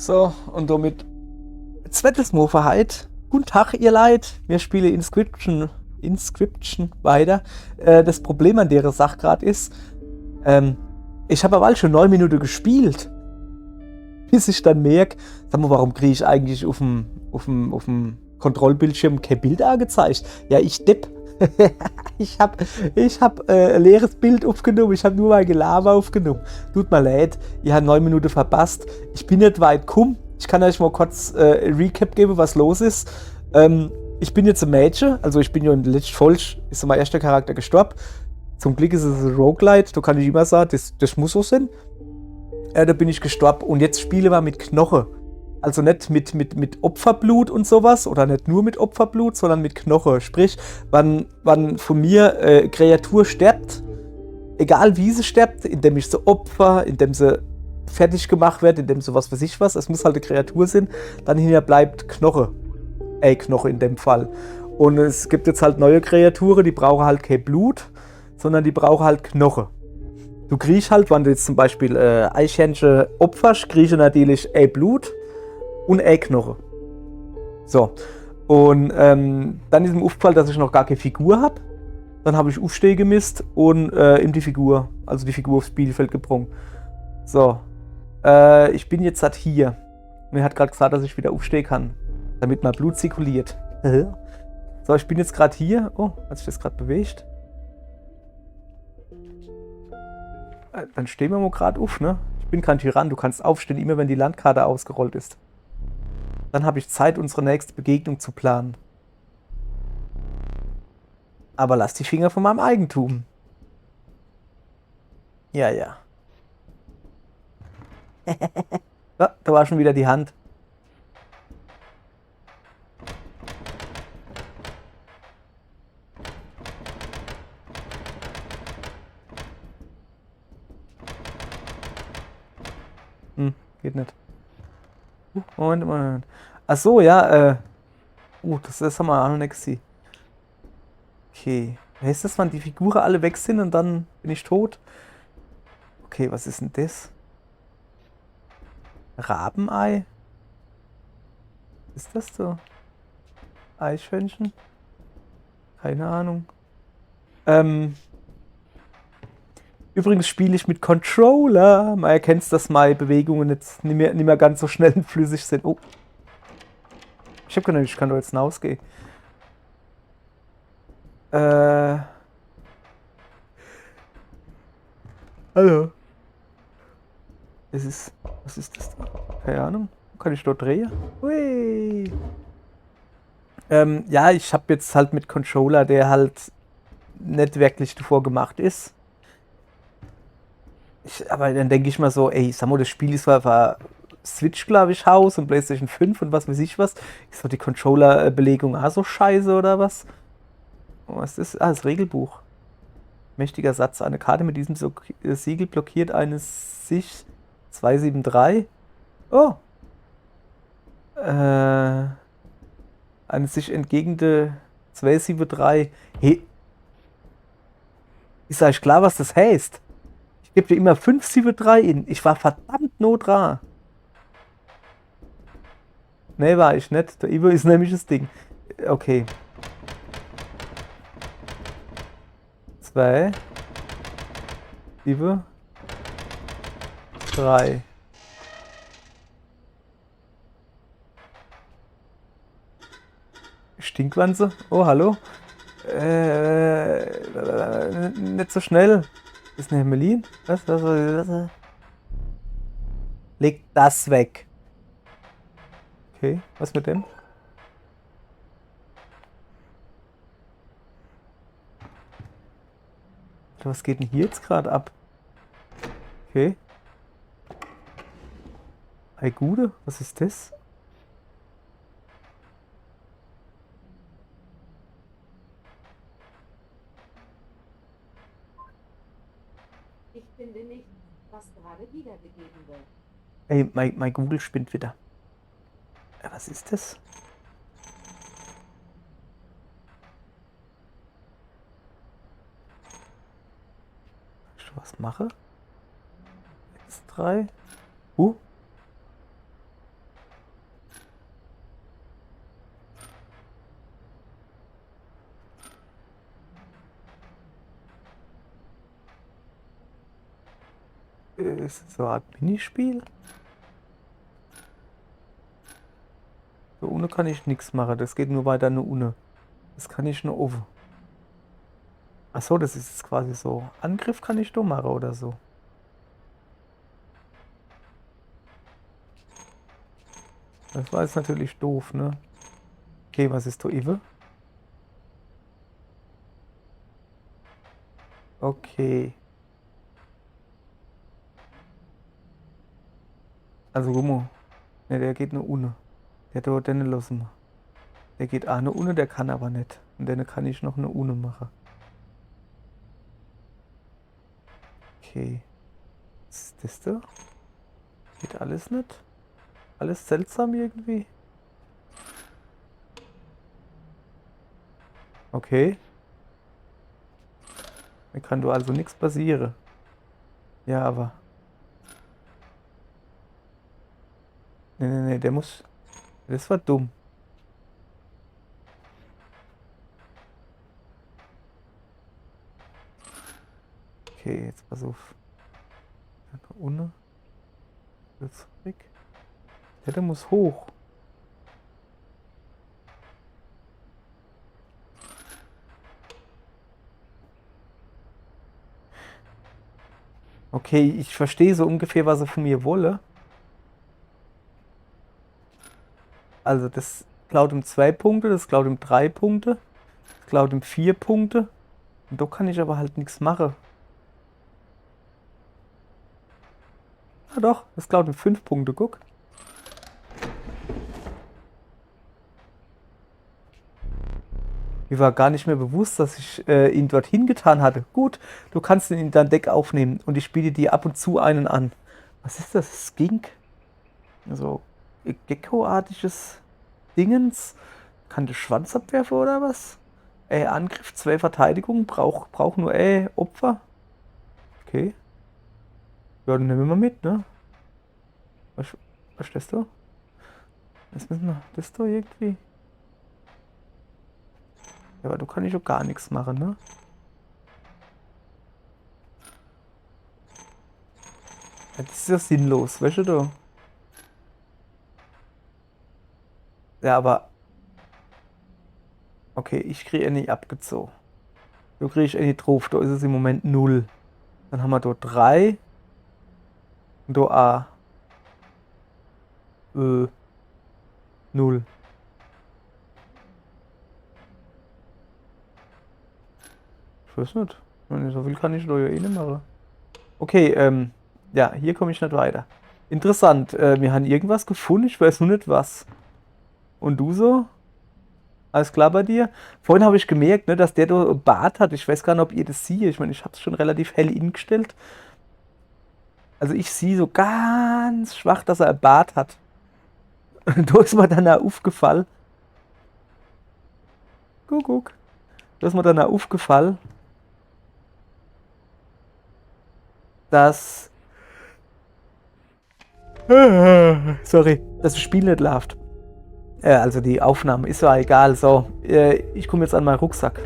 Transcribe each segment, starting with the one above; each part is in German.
So, und damit Zwettelsmoferheit. Guten Tag, ihr Leid. Wir spielen Inscription weiter. Das Problem an der Sache gerade ist, ich habe aber schon 9 Minuten gespielt. Bis ich dann merke, sag mal, warum kriege ich eigentlich auf dem Kontrollbildschirm kein Bild angezeigt? Ja, ich Depp. ich hab ein leeres Bild aufgenommen. Ich habe nur mein Gelaber aufgenommen. Tut mir leid, ihr habt 9 Minuten verpasst. Ich bin nicht weit gekommen. Ich kann euch mal kurz Recap geben, was los ist. Ich bin jetzt ein Mädchen, also ich bin ja in der letzten Folge, ist mein erster Charakter gestorben. Zum Glück ist es ein Roguelite, da kann ich immer sagen, das muss so sein. Da bin ich gestorben und jetzt spielen wir mit Knochen. Also nicht mit Opferblut und sowas oder nicht nur mit Opferblut, sondern mit Knochen. Sprich, wann von mir Kreatur stirbt, egal wie sie stirbt, indem ich sie opfer, indem sie fertig gemacht wird, indem sie was weiß ich was, es muss halt eine Kreatur sein, dann hinterher bleibt Knoche. Knoche in dem Fall. Und es gibt jetzt halt neue Kreaturen, die brauchen halt kein Blut, sondern die brauchen halt Knoche. Du kriegst halt, wenn du jetzt zum Beispiel Eichhörnchen opferst, kriegst du natürlich Blut und Knoche. So. Und dann ist mir aufgefallen, dass ich noch gar keine Figur habe. Dann habe ich Aufstehen gemisst und die Figur aufs Spielfeld gebrungen. So. Ich bin jetzt halt hier. Mir hat gerade gesagt, dass ich wieder aufstehen kann, damit mein Blut zirkuliert. So, ich bin jetzt gerade hier. Oh, hat sich das gerade bewegt? Dann stehen wir mal gerade auf, ne? Ich bin kein Tyrann, du kannst aufstehen, immer wenn die Landkarte ausgerollt ist. Dann habe ich Zeit, unsere nächste Begegnung zu planen. Aber lass die Finger von meinem Eigentum. Ja, ja. Da war schon wieder die Hand. Geht nicht. Moment. Ach so, ja, das haben wir auch noch nicht gesehen. Okay. Heißt das, wann die Figuren alle weg sind und dann bin ich tot? Okay, was ist denn das? Rabenei? Ist das so? Eichhörnchen? Keine Ahnung. Übrigens spiele ich mit Controller. Man erkennt, dass meine Bewegungen jetzt nicht mehr ganz so schnell und flüssig sind. Oh. Ich habe gedacht, ich kann doch jetzt hinausgehen. Hallo. Was ist das da? Keine Ahnung. Kann ich dort drehen? Hui. Ja, ich habe jetzt halt mit Controller, der halt nicht wirklich davor gemacht ist. Aber dann denke ich mal so, ey, sag mal, das Spiel ist war Switch, glaube ich, Haus und PlayStation 5 und was weiß ich was. Ist doch die Controller-Belegung auch so scheiße oder was? Was ist das? Ah, das Regelbuch. Mächtiger Satz. Eine Karte mit diesem Siegel blockiert eine sich 273. Oh. Eine sich entgegende 273. Hey. Ist euch klar, was das heißt? Ich gebe dir immer 573 in. Ich war verdammt nah dran. Ne, war ich nicht. Der Ivo ist nämlich das Ding. Okay. 2, 7, 3. Stinkwanze? Oh, hallo? Nicht so schnell. Ist eine Hermelin? Was? Leg das weg. Okay, was mit dem? Was geht denn hier jetzt gerade ab? Okay. Ei Gude, was ist das? Ich finde nicht, was gerade wiedergegeben wird. Ey, mein Google spinnt wieder. Was ist das? Ich was mache? X3. ist so eine Art Minispiel. So ohne kann ich nichts machen. Das geht nur weiter nur ohne. Das kann ich nur offen. Achso, das ist jetzt quasi so. Angriff kann ich nur machen oder so. Das war jetzt natürlich doof, ne? Okay, was ist Ive? Okay. Also guck mal. Ne, der geht nur ohne. Der dort den lassen wir. Der geht auch nur ohne, der kann aber nicht. Und den kann ich noch eine ohne machen. Okay. Was ist das da? Geht alles nicht? Alles seltsam irgendwie? Okay. Mir kann du also nichts passieren. Ja, aber. Nee, der muss. Das war dumm. Okay, jetzt pass auf. Ohne. Zurück. Der muss hoch. Okay, ich verstehe so ungefähr, was er von mir wolle. Also das klaut ihm 2 Punkte, das klaut ihm 3 Punkte, das klaut ihm 4 Punkte. Und da kann ich aber halt nichts machen. Ah doch, das klaut ihm 5 Punkte, guck. Mir war gar nicht mehr bewusst, dass ich ihn dorthin getan hatte. Gut, du kannst ihn in dein Deck aufnehmen und ich biete dir ab und zu einen an. Was ist das? Skink? So Gecko-artiges Dingens? Kann der Schwanz abwerfen oder was? Angriff, 2 Verteidigung, brauch nur Opfer. Okay. Ja, dann nehmen wir mal mit, ne? Was ist du? Was müssen wir? Das da irgendwie? Ja, aber du kannst ja gar nichts machen, ne? Ja, das ist ja sinnlos, weißt du? Ja, aber. Okay, ich kriege nicht abgezogen. Du kriegst nicht drauf, da ist es im Moment 0. Dann haben wir dort 3. Und da A. 0. Ich weiß nicht. So viel kann ich da ja eh nicht machen. Okay, ja, hier komme ich nicht weiter. Interessant, wir haben irgendwas gefunden, ich weiß nur nicht was. Und du so? Alles klar bei dir? Vorhin habe ich gemerkt, ne, dass der da Bart hat. Ich weiß gar nicht, ob ihr das seht. Ich meine, ich habe es schon relativ hell ingestellt. Also ich sehe so ganz schwach, dass er einen Bart hat. Da ist mir dann auch aufgefallen. Guck. Da ist mir dann auch aufgefallen, dass. Sorry, dass das Spiel nicht läuft. Also die Aufnahme, ist ja egal. So, ich komme jetzt an meinen Rucksack.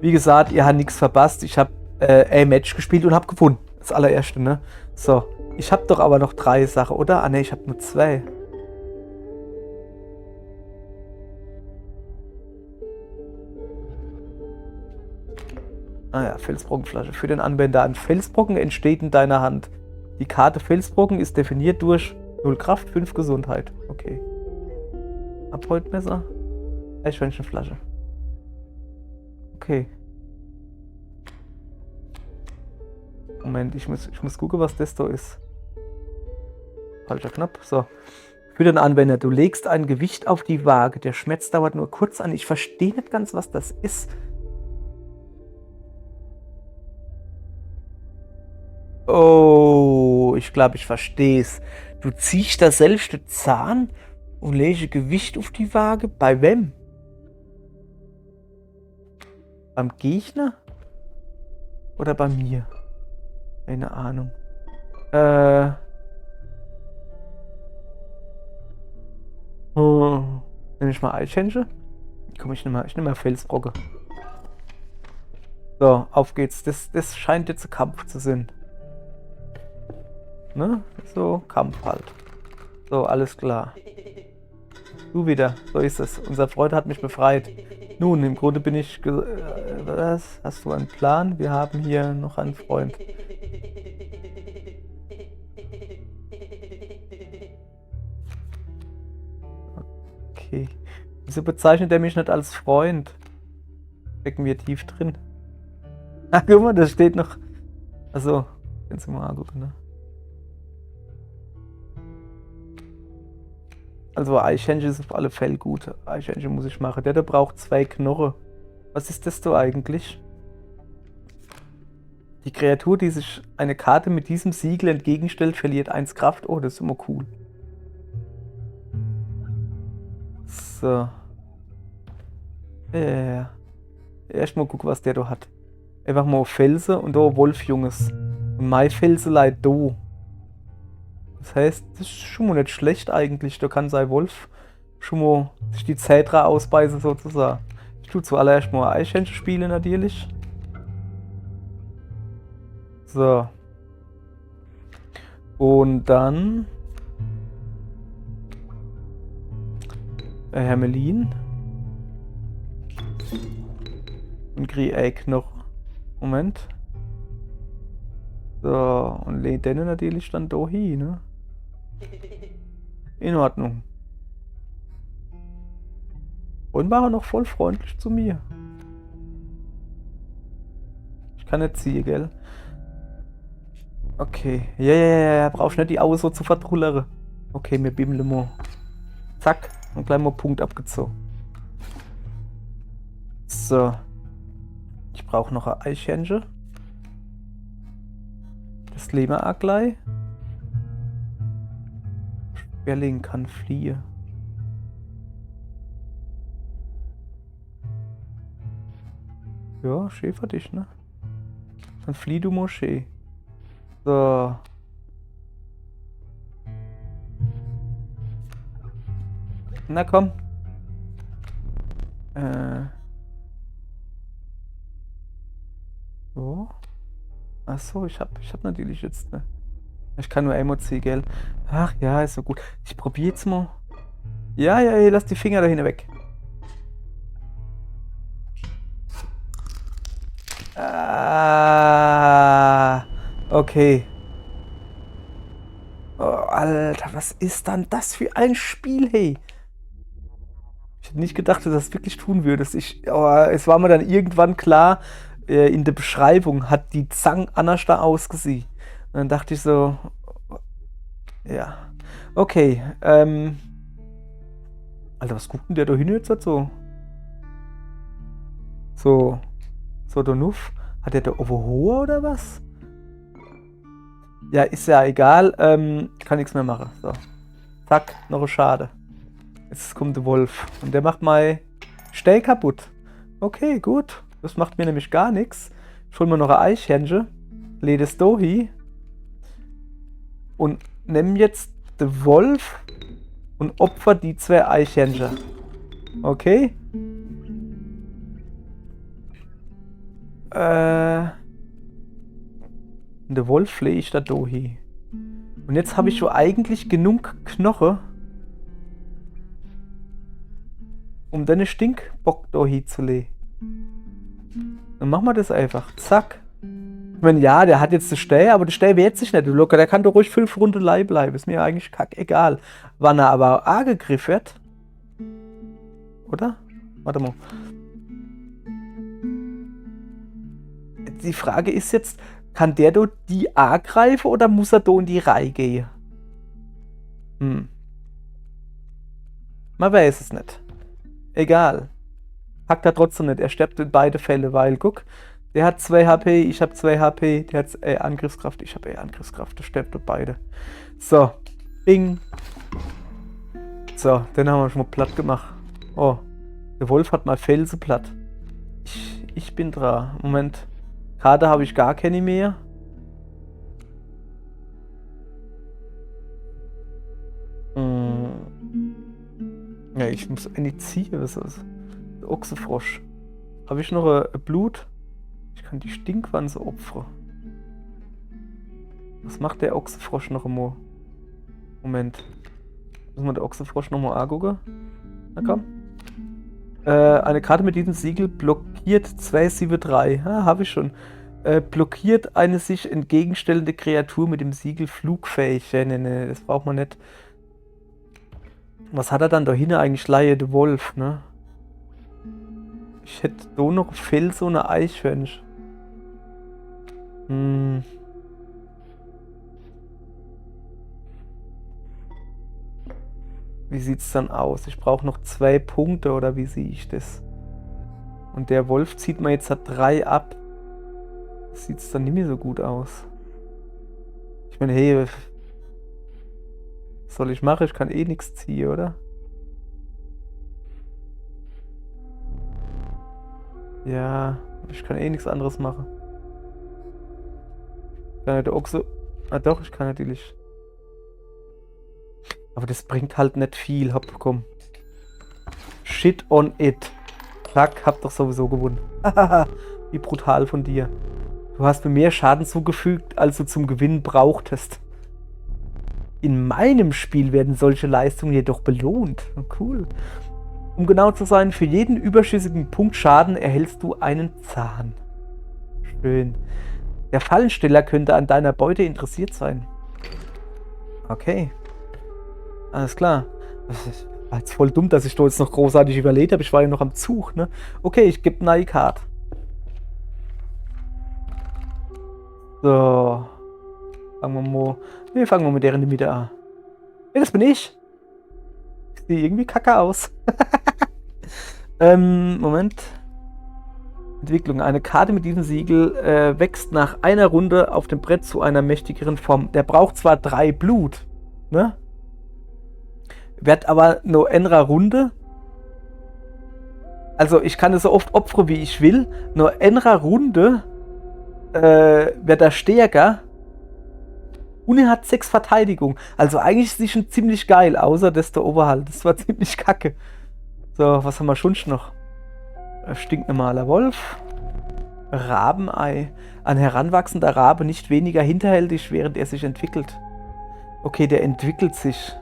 Wie gesagt, ihr habt nichts verpasst. Ich habe A-Match gespielt und habe gewonnen. Das allererste, ne? So, ich habe doch aber noch 3 Sachen, oder? Ah ne, ich habe nur 2. Ah ja, Felsbrockenflasche. Für den Anwender. Ein Felsbrocken entsteht in deiner Hand. Die Karte Felsbrocken ist definiert durch 0 Kraft, 5 Gesundheit. Okay. Abholtmesser. Eichhörnchenflasche. Okay. Moment, ich muss gucken, was das da ist. Falscher Knopf. So. Für den Anwender. Du legst ein Gewicht auf die Waage. Der Schmerz dauert nur kurz an. Ich verstehe nicht ganz, was das ist. Oh, ich glaube, ich verstehe es. Du ziehst da selbst den Zahn und legst Gewicht auf die Waage. Bei wem? Beim Gegner? Oder bei mir? Keine Ahnung. Nehme ich mal Eichhörnchen? Komm, ich nehme mal Felsbrocke. So, auf geht's. Das scheint jetzt ein Kampf zu sein. Ne? So, Kampf halt. So, alles klar. Du wieder, so ist es. Unser Freund hat mich befreit. Nun, im Grunde bin ich... Was? Hast du einen Plan? Wir haben hier noch einen Freund. Okay. Wieso bezeichnet er mich nicht als Freund? Stecken wir tief drin. Ah, guck mal, da steht noch... Achso, kannst du mal angucken, ne? Also Eichhörnchen ist auf alle Fälle gut. Eichhörnchen muss ich machen. Der braucht 2 Knochen. Was ist das da eigentlich? Die Kreatur, die sich eine Karte mit diesem Siegel entgegenstellt, verliert 1 Kraft. Oh, das ist immer cool. So. Ja. Erstmal gucken, was der da hat. Einfach mal auf Felsen und da Wolf, Junges. Und mein Felseleit da. Das heißt, das ist schon mal nicht schlecht eigentlich. Da kann sein Wolf schon mal sich die Zedra ausbeißen sozusagen. Ich tue zuallererst mal Eichhörnchen spielen natürlich. So. Und dann Hermelin. Und Krieg noch. Moment. So, und lehnt den natürlich dann da hin, ne? In Ordnung. Und war er noch voll freundlich zu mir. Ich kann nicht ziehen, gell? Okay. Ja, brauchst nicht die Augen so zu verdrullere. Okay, wir bimmeln mal. Zack, und gleich mal Punkt abgezogen. So. Ich brauche noch ein Eichhörnchen. Das leben wir auch gleich. Sperling kann fliehen. Ja, schön für dich, ne? Dann flieh du mal schön. So. Na komm. So. Achso, ich hab natürlich jetzt, ne? Ich kann nur Emoji, gell? Ach ja, ist so gut. Ich probiere jetzt mal. Ja, lass die Finger dahin weg. Ah, okay. Oh, Alter, was ist dann das für ein Spiel, hey? Ich hätte nicht gedacht, dass du das wirklich tun würdest. Es war mir dann irgendwann klar, in der Beschreibung hat die Zang anders da ausgesehen. Und dann dachte ich so, ja, okay, Alter, was guckt denn der da hin jetzt so? So der Nuff. Hat der da Overhohe oder was? Ja, ist ja egal, kann nichts mehr machen. So. Zack, noch ein Schade. Jetzt kommt der Wolf. Und der macht mein Stell kaputt. Okay, gut. Das macht mir nämlich gar nichts. Ich hol mir noch ein Eichhörnchen. Lade es da hin. Und nimm jetzt den Wolf und opfer die 2 Eichhörnchen. Okay? Der Wolf lege ich da hin. Und jetzt habe ich schon eigentlich genug Knochen, um deine Stinkbock da hinzulegen. Dann machen wir das einfach. Zack. Ich meine, ja, der hat jetzt den Stell, aber der Stell wehrt sich nicht. Locker, der kann doch ruhig 5 Runden Leih bleiben. Ist mir eigentlich kackegal. Wann er aber angegriffen wird. Oder? Warte mal. Die Frage ist jetzt, kann der da die angreifen oder muss er da in die Reihe gehen? Man weiß es nicht. Egal. Packt er trotzdem nicht. Er stirbt in beide Fälle, weil, guck, der hat 2 HP, ich habe 2 HP, der hat Angriffskraft, ich habe Angriffskraft. Der stirbt beide. So. Bing. So, den haben wir schon mal platt gemacht. Oh. Der Wolf hat mal Felsen platt. Ich bin dran. Moment. Karte habe ich gar keine mehr. Ja, ich muss eine ziehen. Was ist das? Der Ochsefrosch. Habe ich noch ein Blut? Ich kann die Stinkwanze opfern. Was macht der Ochsenfrosch noch immer? Moment. Müssen wir den Ochsenfrosch nochmal angucken? Na komm. Eine Karte mit diesem Siegel blockiert 273. Habe ich schon. Blockiert eine sich entgegenstellende Kreatur mit dem Siegel flugfähig. Ja, nee, das braucht man nicht. Was hat er dann da hinten eigentlich? Laie de Wolf, ne? Ich hätte da noch Fels so eine Eichhörnchen. Wie sieht's dann aus? Ich brauche noch 2 Punkte, oder wie sehe ich das? Und der Wolf zieht mir jetzt 3 ab. Das sieht's dann nicht mehr so gut aus. Ich meine, hey, was soll ich machen? Ich kann eh nichts ziehen, oder? Ja, ich kann eh nichts anderes machen. Kann ja der Ochse... Ah doch, ich kann natürlich... Aber das bringt halt nicht viel. Hopp, komm. Shit on it. Zack, hab doch sowieso gewonnen. Wie brutal von dir. Du hast mir mehr Schaden zugefügt, als du zum Gewinnen brauchtest. In meinem Spiel werden solche Leistungen jedoch belohnt. Cool. Um genau zu sein, für jeden überschüssigen Punkt Schaden erhältst du einen Zahn. Schön. Der Fallensteller könnte an deiner Beute interessiert sein. Okay. Alles klar. Das war jetzt voll dumm, dass ich da jetzt noch großartig überlegt habe. Ich war ja noch am Zug, ne? Okay, ich gebe eine neue Karte. So. Fangen wir mal. Ne, fangen wir mit deren Mitte an. Ne, das bin ich. Ich sehe irgendwie kacke aus. Moment. Entwicklung. Eine Karte mit diesem Siegel wächst nach einer Runde auf dem Brett zu einer mächtigeren Form. Der braucht zwar 3 Blut, ne? Wird aber nur einer Runde. Also ich kann es so oft opfern, wie ich will. Nur einer Runde wird er stärker. Und er hat 6 Verteidigung. Also eigentlich ist sie schon ziemlich geil, außer dass der Oberhalt. Das war ziemlich kacke. So, was haben wir schon noch? Stinknormaler Wolf. Rabenei. Ein heranwachsender Rabe, nicht weniger hinterhältig, während er sich entwickelt. Okay, der entwickelt sich.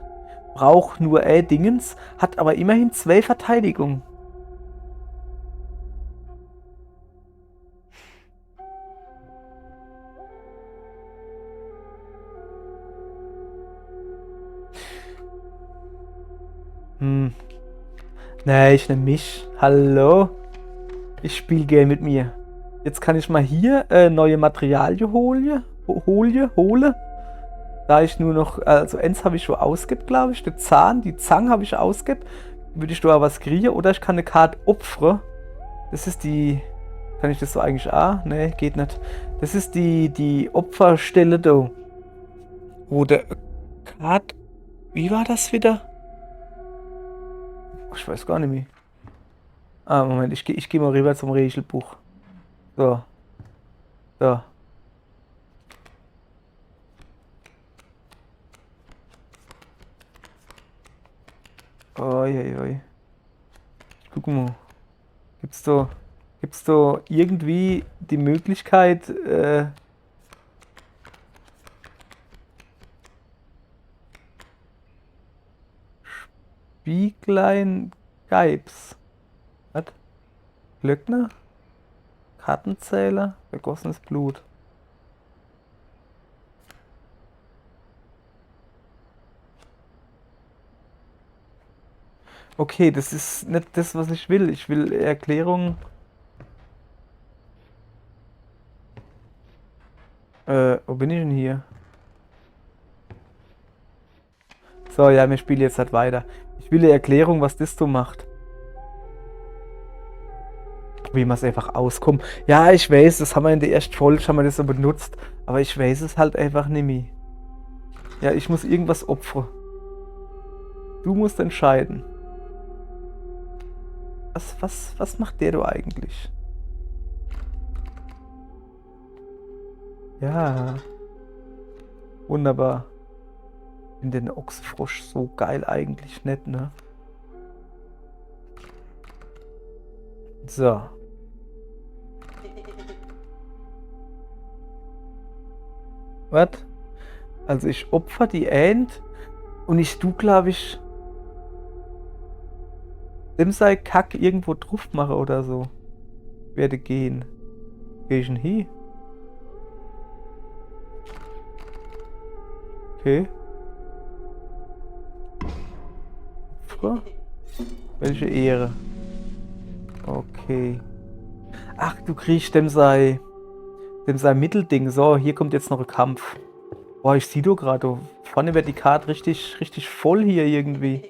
Braucht nur Dingens, hat aber immerhin 2 Verteidigung. Nee, ich nehme mich. Hallo? Ich spiele gerne mit mir. Jetzt kann ich mal hier neue Materialien hole. Da ich nur noch, also eins habe ich schon ausgibt, glaube ich. Den Zahn, die Zange habe ich ausgibt. Würde ich da was kriegen? Oder ich kann eine Karte opfern. Das ist die... Kann ich das so eigentlich auch? Nee, geht nicht. Das ist die Opferstelle da. Wo der Karte... Wie war das wieder? Ich weiß gar nicht mehr. Ah, Moment, ich geh mal rüber zum Regelbuch. So. So. Oi. Guck mal. Gibt's da irgendwie die Möglichkeit, Spieglein Geibs. Was? Glöckner? Kartenzähler? Vergossenes Blut. Okay, das ist nicht das, was ich will. Ich will Erklärung. Wo bin ich denn hier? So, ja, wir spielen jetzt halt weiter. Ich will eine Erklärung, was das so macht. Wie man es einfach auskommt. Ja, ich weiß, das haben wir in der ersten Folge, haben wir das so benutzt. Aber ich weiß es halt einfach nicht mehr. Ja, ich muss irgendwas opfern. Du musst entscheiden. Was macht der da eigentlich? Ja. Wunderbar. In den Ochsfrosch so geil eigentlich nicht, ne? So. Was? Also ich opfer die End und ich tu, glaube ich, dem sei Kack irgendwo drauf mache oder so. Werde gehen. Geh ich denn hin? Okay. Opfer? Welche Ehre? Okay. Ach, du kriegst dem sei Mittelding. So, hier kommt jetzt noch ein Kampf. Boah, ich sehe doch gerade, vorne wird die Karte richtig, richtig voll hier irgendwie.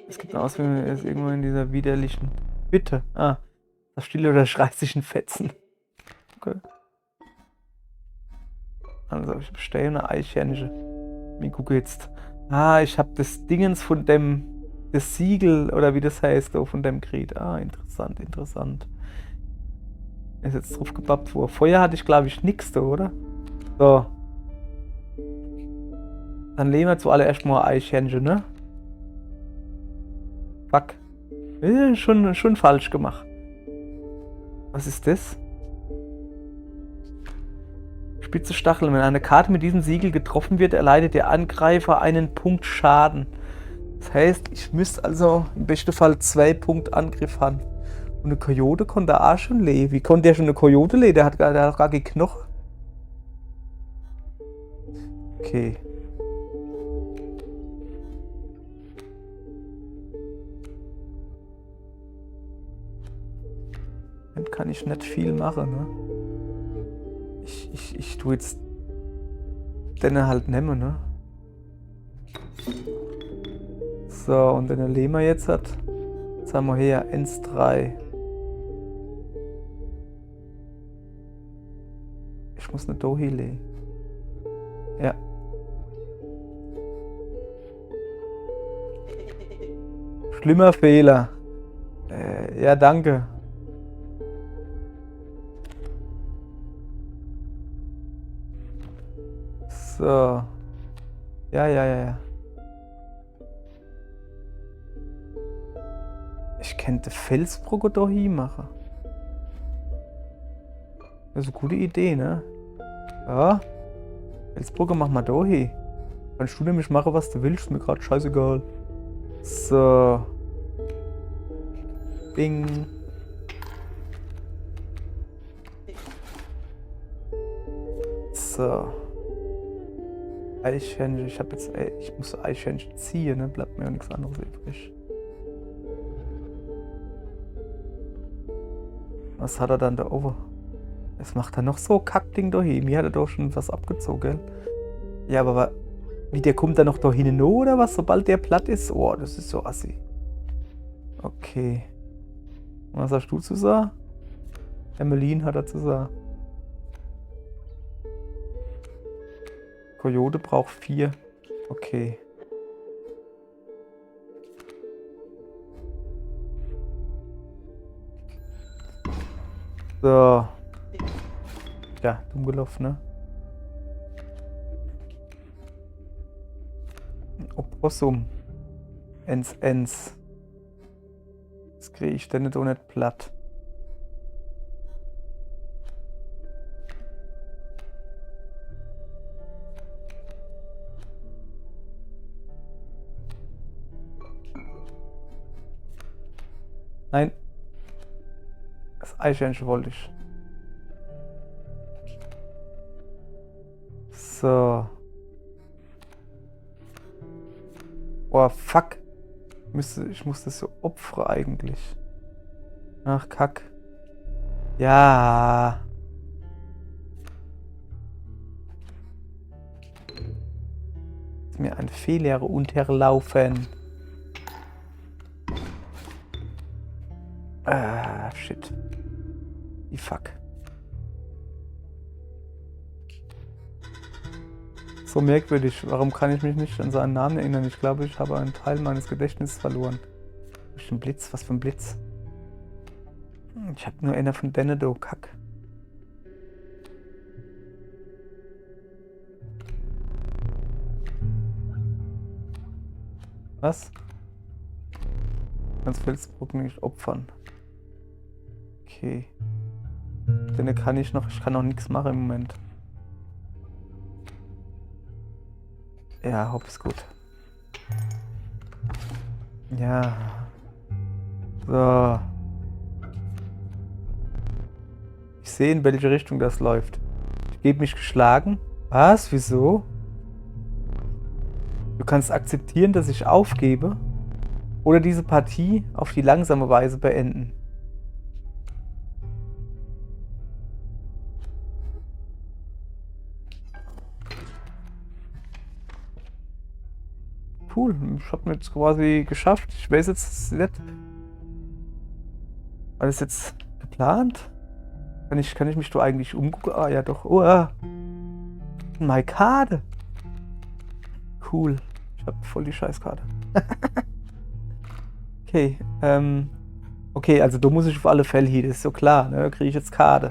Es gibt eine Auswirkung, er ist irgendwo in dieser widerlichen Hütte. Ah, das Stille oder schreit sich ein Fetzen. Okay. Also, ich bestelle eine Eichhörnchen. Ich gucke jetzt. Ah, ich habe das Dingens von dem, das Siegel, oder wie das heißt, von dem Krieg. Ah, interessant, interessant. Ist jetzt drauf gebappt worden. Vorher hatte ich, glaube ich, nichts da, oder? So. Dann legen wir zuallererst mal ein Eichhörnchen, ne? Fuck. Schon falsch gemacht. Was ist das? Spitze Stacheln. Wenn eine Karte mit diesem Siegel getroffen wird, erleidet der Angreifer einen Punkt Schaden. Das heißt, ich müsste also im besten Fall 2 Punkte Angriff haben. Und eine Kojote konnte auch schon leben. Wie konnte der schon eine Kojote leben? Der hat gar keine Knochen. Okay. Dann kann ich nicht viel machen, ne? Ich tue jetzt den halt nehmen, ne? So, und wenn er Lehmer jetzt hat, jetzt haben wir hier 1-3. Ich muss eine Dohi legen. Ja. Schlimmer Fehler. Ja, danke. So. Ja. Ich könnte Felsbrücke da hin machen. Das ist eine gute Idee, ne? Ja. Felsbrücke machen wir da hin. Kannst du nämlich machen, was du willst, ist mir gerade scheißegal. So. Bing. So. Eichhörnchen, ich muss Eichhörnchen ziehen, ne? Bleibt mir ja nichts anderes übrig. Was hat er dann da oben? Was macht er noch so Kackding da hin? Mir hat er doch schon was abgezogen, gell? Ja, aber wie, der kommt da noch da hin oder was? Sobald der platt ist? Oh, das ist so assi. Okay. Was hast du zu sagen? Emmeline hat er zu sagen. Kojote braucht 4. Okay. So. Ja, dumm gelaufen, ne? Opossum. Ens. Das kriege ich denn nicht platt. Nein. Das Eichhörnchen wollte ich. So. Oh, fuck. Ich muss das so opfern eigentlich. Ach, Kack. Ja. Ist mir ein Fehler unterlaufen. Ah, shit. Die Fuck. So merkwürdig. Warum kann ich mich nicht an seinen Namen erinnern? Ich glaube, ich habe einen Teil meines Gedächtnisses verloren. Durch den Blitz? Was für ein Blitz? Ich habe nur einer von denen, du Kack. Was? Ganz Felsbrocken nicht opfern. Okay. Denn kann ich kann noch nichts machen im Moment. Ja, hopp ist gut. Ja. So. Ich sehe, in welche Richtung das läuft. Ich gebe mich geschlagen. Was? Wieso? Du kannst akzeptieren, dass ich aufgebe oder diese Partie auf die langsame Weise beenden. Cool, ich habe mir jetzt quasi geschafft. Ich weiß jetzt nicht. War das jetzt geplant? Kann ich mich da eigentlich umgucken? Ah ja doch. Oh, meine Karte. Cool. Ich habe voll die Scheißkarte. Okay, okay, also da muss ich auf alle Fälle hier, das ist so klar, ne? Da kriege ich jetzt Karte.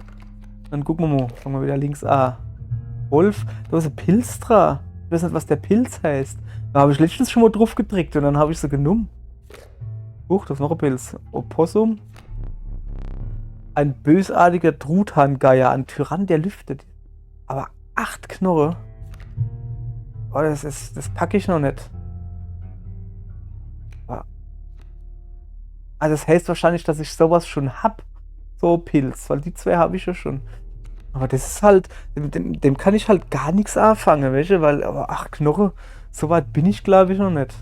Dann gucken wir mal. Fangen wir wieder links an. Wolf, da ist ein Pilz dran. Ich weiß nicht, was der Pilz heißt. Da habe ich letztens schon mal drauf gedrückt und dann habe ich sie genommen. Huch, da ist noch ein Pilz. Opossum. Ein bösartiger Truthahngeier, ein Tyrann, der lüftet. Aber 8 Knorre. Oh, das packe ich noch nicht. Also das heißt wahrscheinlich, dass ich sowas schon hab. So Pilz, weil die 2 habe ich ja schon. Aber das ist halt, dem kann ich halt gar nichts anfangen, weißt du? Weil, aber 8 Knochen, so weit bin ich glaube ich noch nicht.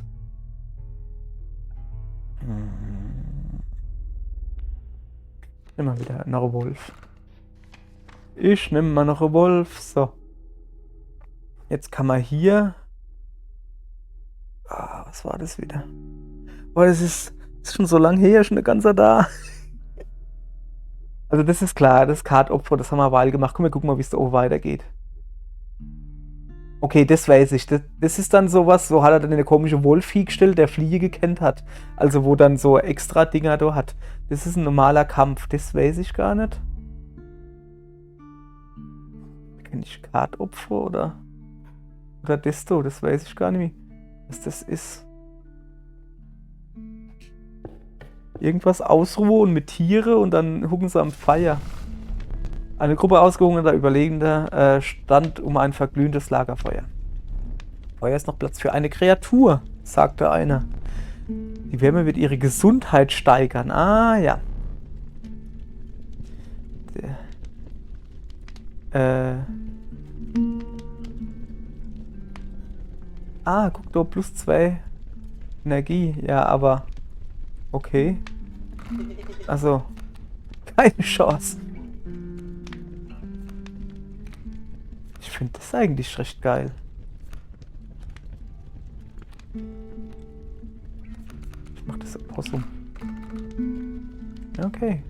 Nimm mal wieder noch einen Wolf. Ich nehme mal noch einen Wolf. So. Jetzt kann man hier. Ah, was war das wieder? Boah, das ist schon so lange her, schon eine ganze da. Also das ist klar, das Kartopfer, das haben wir eine Weile gemacht. Komm, wir gucken mal, wie es da oben weitergeht. Okay, das weiß ich. Das ist dann sowas, so hat er dann eine komische Wolf hingestellt, der Fliege gekannt hat. Also wo dann so extra Dinger da hat. Das ist ein normaler Kampf, das weiß ich gar nicht. Kenne ich Kartopfer oder das da? Das weiß ich gar nicht, was das ist. Irgendwas ausruhen mit Tiere und dann hucken sie am Feuer. Eine Gruppe ausgehungerter Überlebender stand um ein verglühendes Lagerfeuer. Feuer ist noch Platz für eine Kreatur, sagte einer. Die Wärme wird ihre Gesundheit steigern. Ah, ja. Guck da, +2 Energie. Ja, aber okay. Also, keine Chance. Ich finde das eigentlich recht geil. Ich mach das Opossum. Okay.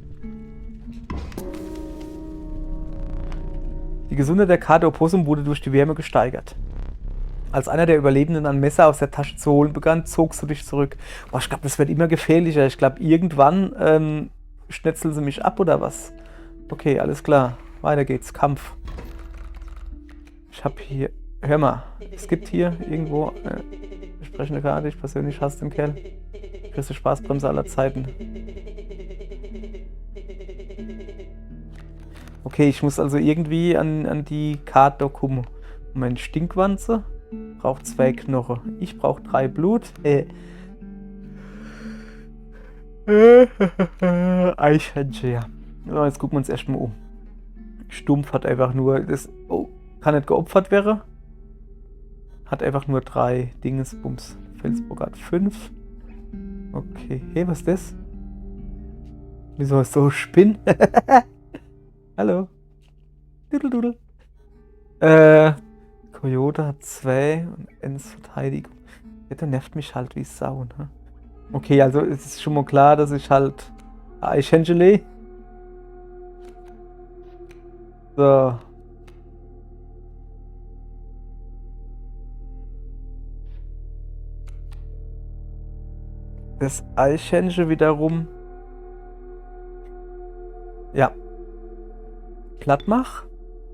Die Gesundheit der Karte Opossum wurde durch die Wärme gesteigert. Als einer der Überlebenden ein Messer aus der Tasche zu holen begann, zogst du dich zurück. Boah, ich glaube, das wird immer gefährlicher. Ich glaube, irgendwann schnetzeln sie mich ab oder was. Okay, alles klar. Weiter geht's. Kampf. Ich habe hier... Hör mal. Es gibt hier irgendwo eine entsprechende Karte. Ich persönlich hasse den Kerl. Größte Spaßbremse aller Zeiten. Okay, ich muss also irgendwie an die Karte kommen. Moment, Stinkwanze. Braucht 2 Knochen. Ich brauche 3 Blut. Eichhörnchen, ja. So, jetzt gucken wir uns erstmal um. Stumpf hat einfach nur das. Oh, kann nicht geopfert werden. Hat einfach nur 3 Dingesbums. Felsburg hat 5. Okay. Hey, was ist das? Wieso ist so Spinn? Hallo. Dudeldudel. Coyote hat 2 und Ens Verteidigung. Ja, der nervt mich halt wie Sau, ne? Okay, also es ist schon mal klar, dass ich halt Eichhörnchen. So. Das Eichhörnchen wiederum. Ja. Platt mach.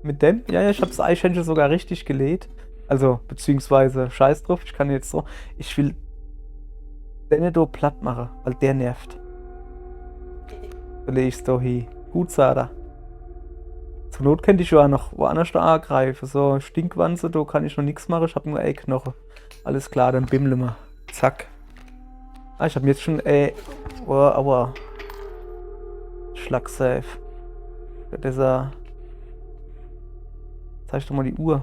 Mit dem? Ja, ich habe das Eichhörnchen sogar richtig gelegt. Also, beziehungsweise, scheiß drauf, ich kann jetzt so. Ich will den da platt machen, weil der nervt. Da lege ich es doch hier. Gut, Sada. Zur Not könnte ich ja noch woanders da angreifen. So, Stinkwanze, da kann ich noch nichts machen. Ich habe nur Knochen. Alles klar, dann bimmle mal. Zack. Ah, ich habe jetzt schon Oh, aua. Schlagsafe. Dieser. Zeig doch mal die Uhr.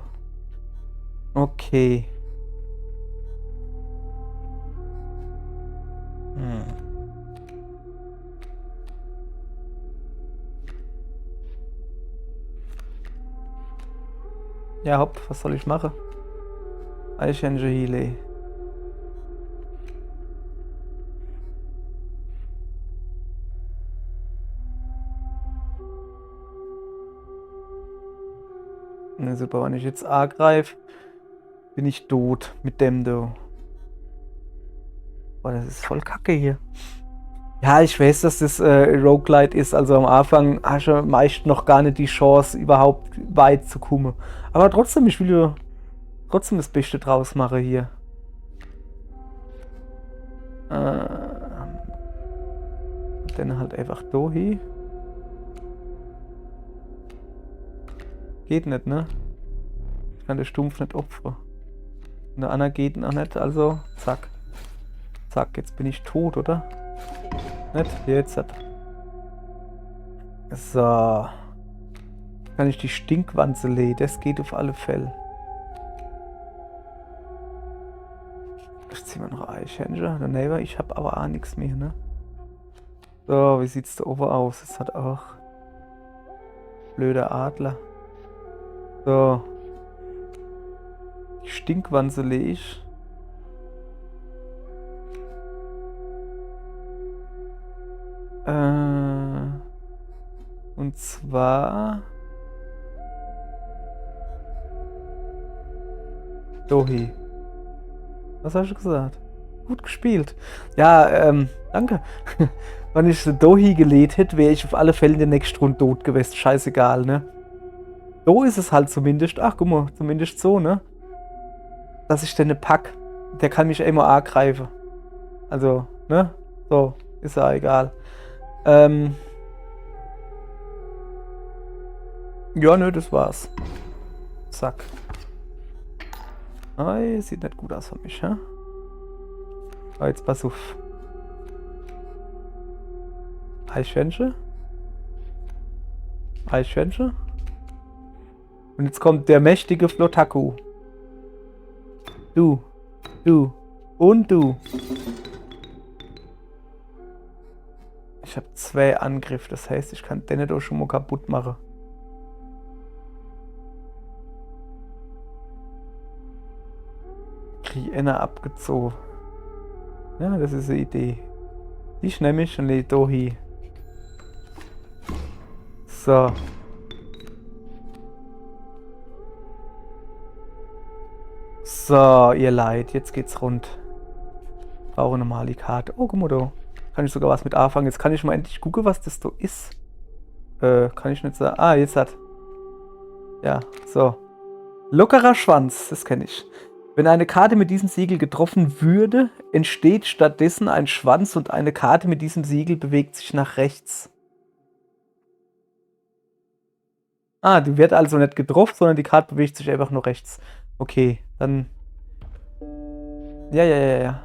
Okay. Ja, hopp, was soll ich machen? Eichhörnchen Healy. Na super, wenn ich jetzt A greife, bin ich tot mit dem da. Boah, das ist voll kacke hier. Ja, ich weiß, dass das Roguelite ist, also am Anfang hast du meist noch gar nicht die Chance, überhaupt weit zu kommen. Aber trotzdem, ich will ja trotzdem das Beste draus machen hier. Dann halt einfach da hin. Geht nicht, ne? Ich kann den Stumpf nicht opfern. Und der Anna geht noch nicht, also zack. Zack, jetzt bin ich tot, oder? Nicht? Jetzt hat. So. Kann ich die Stinkwanze legen? Das geht auf alle Fälle. Ich zieh mal noch Eichhörnchen. Daneben, ich hab aber auch nichts mehr, ne? So, wie sieht's da oben aus? Das hat auch. Blöder Adler. So. Die Stinkwanze lege ich. Und zwar Dohi. Was hast du gesagt? Gut gespielt. Ja, danke. Wenn ich Dohi gelegt hätte, wäre ich auf alle Fälle in der nächsten Runde tot gewesen. Scheißegal, ne? So ist es halt zumindest. Ach, guck mal, zumindest so, ne? Dass ich den pack. Der kann mich immer angreifen. Also, ne? So, ist ja egal. Ja, nö, das war's. Zack. Ei, sieht nicht gut aus für mich, hä? Ah, jetzt pass auf. Eichhörnchen. Eichhörnchen. Und jetzt kommt der mächtige Flotaku. Du. Du. Und du. Ich habe 2 Angriffe, das heißt, ich kann den doch schon mal kaputt machen. Krieg einer abgezogen. Ja, das ist eine Idee. Ich nehme mich und lege da hin. So. So, ihr Leid, jetzt geht's rund. Brauche eine normale Karte. Oh, guck mal da. Kann ich sogar was mit anfangen. Jetzt kann ich mal endlich gucken, was das so ist. Kann ich nicht sagen. Ah, jetzt hat. Ja, so. Lockerer Schwanz, das kenne ich. Wenn eine Karte mit diesem Siegel getroffen würde, entsteht stattdessen ein Schwanz und eine Karte mit diesem Siegel bewegt sich nach rechts. Ah, die wird also nicht getroffen, sondern die Karte bewegt sich einfach nur rechts. Okay, dann. Ja.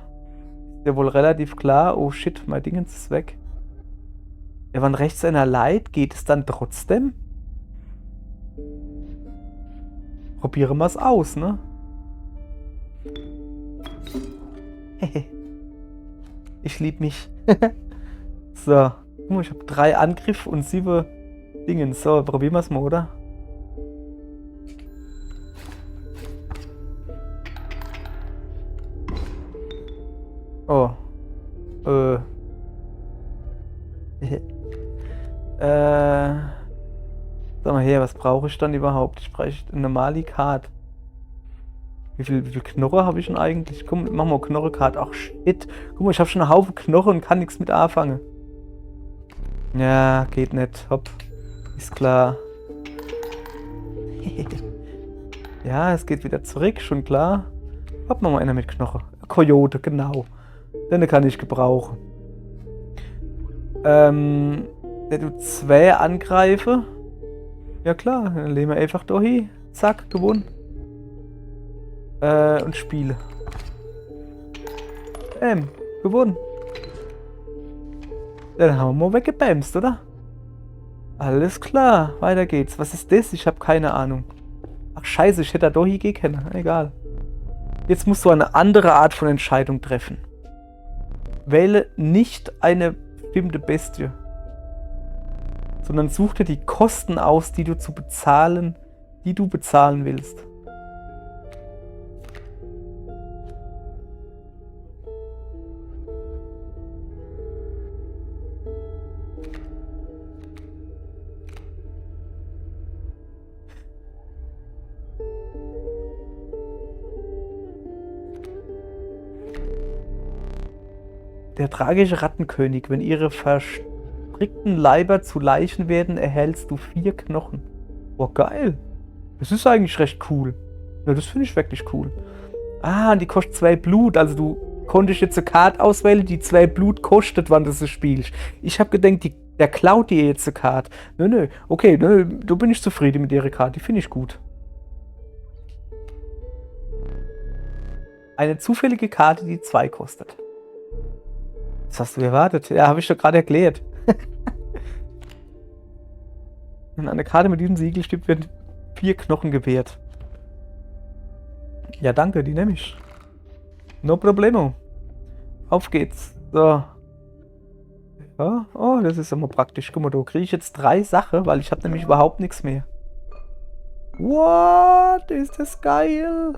Ist ja wohl relativ klar. Oh shit, mein Dingens ist weg. Ja, wenn rechts einer leiht, geht es dann trotzdem? Probieren wir es aus, ne? Ich lieb mich. So. Ich habe 3 Angriffe und 7 Dingen. So, probieren wir es mal, oder? Oh. Sag mal her, was brauche ich dann überhaupt? Ich brauche eine Mali-Card. Wie viel Knochen habe ich denn eigentlich? Komm, mach mal Knochen-Card. Ach shit. Guck mal, ich habe schon einen Haufen Knochen und kann nichts mit anfangen. Ja, geht nicht. Hopp. Ist klar. Ja, es geht wieder zurück, schon klar. Hopp, noch mal einer mit Knochen. Coyote, genau. Den kann ich gebrauchen. Der tut 2 angreifen. Ja klar, dann legen wir einfach da hin. Zack, gewonnen. Und Spiele. Gewonnen. Dann haben wir mal weggebämst, oder? Alles klar, weiter geht's. Was ist das? Ich habe keine Ahnung. Ach scheiße, ich hätte da doch hingehen können. Egal. Jetzt musst du eine andere Art von Entscheidung treffen. Wähle nicht eine bestimmte Bestie, sondern such dir die Kosten aus, die du bezahlen willst. Der tragische Rattenkönig. Wenn ihre verstrickten Leiber zu Leichen werden, erhältst du 4 Knochen. Boah, geil. Das ist eigentlich recht cool. Ja, das finde ich wirklich cool. Ah, und die kostet 2 Blut. Also du konntest jetzt eine Karte auswählen, die 2 Blut kostet, wann du sie spielst. Ich habe gedacht, der klaut dir jetzt eine Karte. Nö. Okay, nö, da bin ich zufrieden mit ihrer Karte. Die finde ich gut. Eine zufällige Karte, die 2 kostet. Was hast du erwartet? Ja, habe ich doch gerade erklärt. Wenn eine Karte mit diesem Siegel stirbt, werden 4 Knochen gewährt. Ja, danke, die nehme ich. No problemo. Auf geht's. So. Ja, oh, das ist immer praktisch. Guck mal, da kriege ich jetzt 3 Sachen, weil ich habe nämlich überhaupt nichts mehr. What? Ist das geil?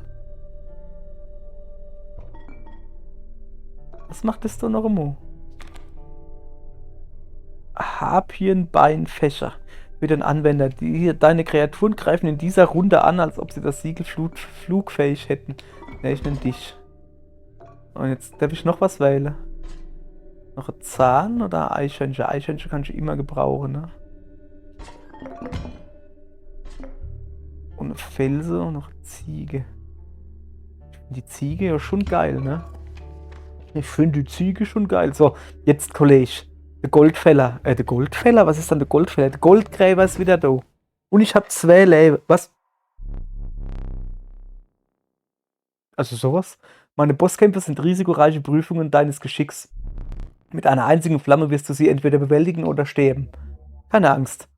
Was macht das da noch immer? Harpienbeinfächer. Für den Anwender. Deine Kreaturen greifen in dieser Runde an, als ob sie das Siegel flugfähig hätten. Ja, ich nehme dich. Und jetzt darf ich noch was wählen. Noch ein Zahn oder Eichhörnchen? Eichhörnchen kann ich immer gebrauchen, ne? Und eine Felsen und noch eine Ziege. Ich finde die Ziege ja schon geil, ne? Ich finde die Ziege schon geil. So, jetzt, Kollege. Der Goldfäller. Der Goldfäller? Was ist dann der Goldfäller? Der Goldgräber ist wieder da. Und ich habe 2 Leben. Was? Also sowas? Meine Bosskämpfe sind risikoreiche Prüfungen deines Geschicks. Mit einer einzigen Flamme wirst du sie entweder bewältigen oder sterben. Keine Angst.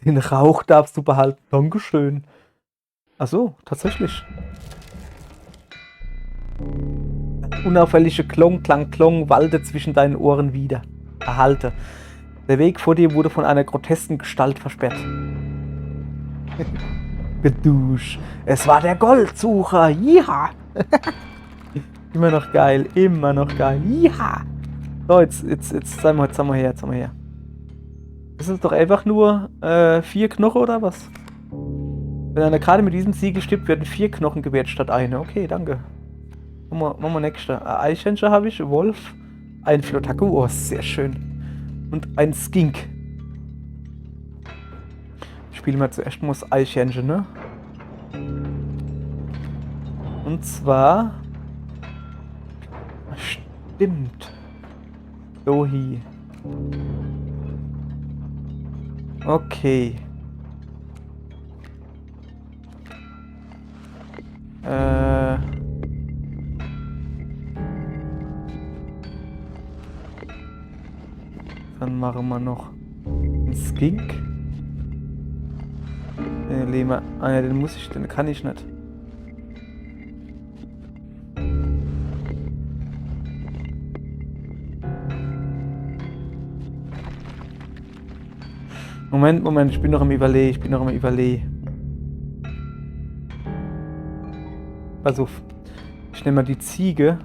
Den Rauch darfst du behalten. Dankeschön. Ach so, tatsächlich. Unauffällige Klong, Klang, Klong wallte zwischen deinen Ohren wieder. Erhalte. Der Weg vor dir wurde von einer grotesken Gestalt versperrt. Gedusch. Es war der Goldsucher. Jiha. Immer noch geil. Immer noch geil. Jiha. So, jetzt sagen wir her. Das ist doch einfach nur 4 Knochen oder was? Wenn eine Karte mit diesem Siegel stirbt, werden 4 Knochen gewährt statt eine. Okay, danke. Machen wir nächste. Eichhörnchen habe ich, Wolf, ein Flotaku, oh, sehr schön. Und ein Skink. Spielen wir zuerst mal das Eichhörnchen, ne? Und zwar... Stimmt. Dohi. Okay. Dann machen wir noch einen Skink. Den kann ich nicht. Moment, ich bin noch am Überlegen. Pass auf. Ich nehme mal die Ziege.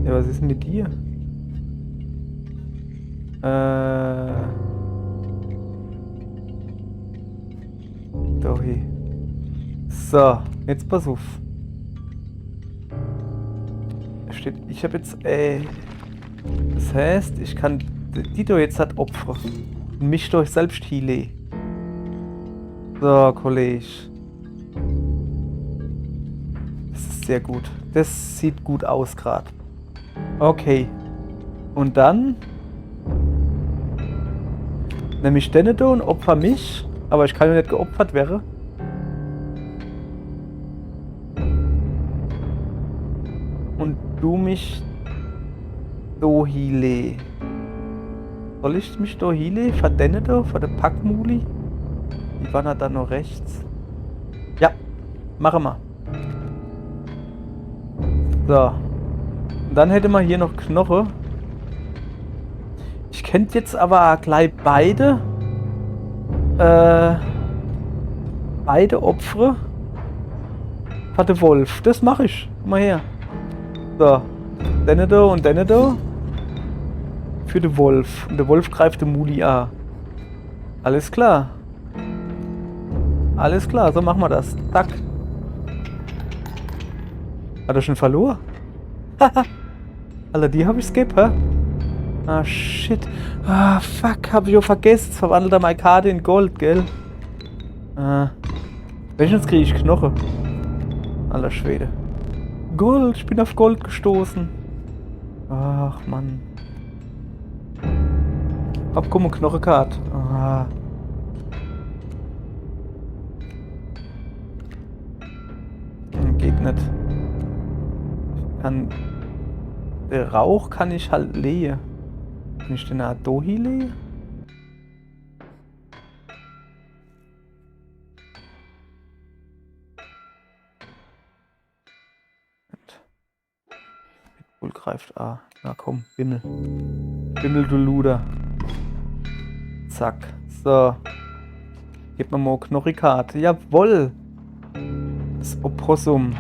Ja, was ist denn mit dir? Dohi. So, jetzt pass auf. Ich habe jetzt, das heißt, ich kann die da jetzt hat Opfer und mich durch selbst heile. So, Kollege. Das ist sehr gut. Das sieht gut aus gerade. Okay. Und dann nehme ich den da und opfer mich. Aber ich kann ja nicht geopfert werden. Und du mich do hile. Soll ich mich do hile? Für den da? Für den Packmuli? Die waren da noch rechts. Ja, machen wir. So. Und dann hätte man hier noch Knoche. Ich könnte jetzt aber gleich beide Opfer für den Wolf. Das mache ich. Guck mal her. So. Den da und den da. Für den Wolf. Und der Wolf greift den Muli an. Alles klar. Alles klar, so machen wir das. Zack. Hat er schon verloren? Haha. Alter, die habe ich skip, hä? Ah, shit. Ah, fuck, hab ich auch vergessen. Jetzt verwandelt er meine Karte in Gold, gell? Welches kriege ich Knoche? Alter Schwede. Gold, ich bin auf Gold gestoßen. Ach, Mann. Abkommen Knochenkarte. Ah. Geht nicht. Der Rauch kann ich halt lehen. Kann ich den Adohi lehen? Pitbull greift A. Na komm, Bimmel. Bimmel, du Luder. Zack. So. Gib mir mal Knochikarte. Jawoll. Das Opossum.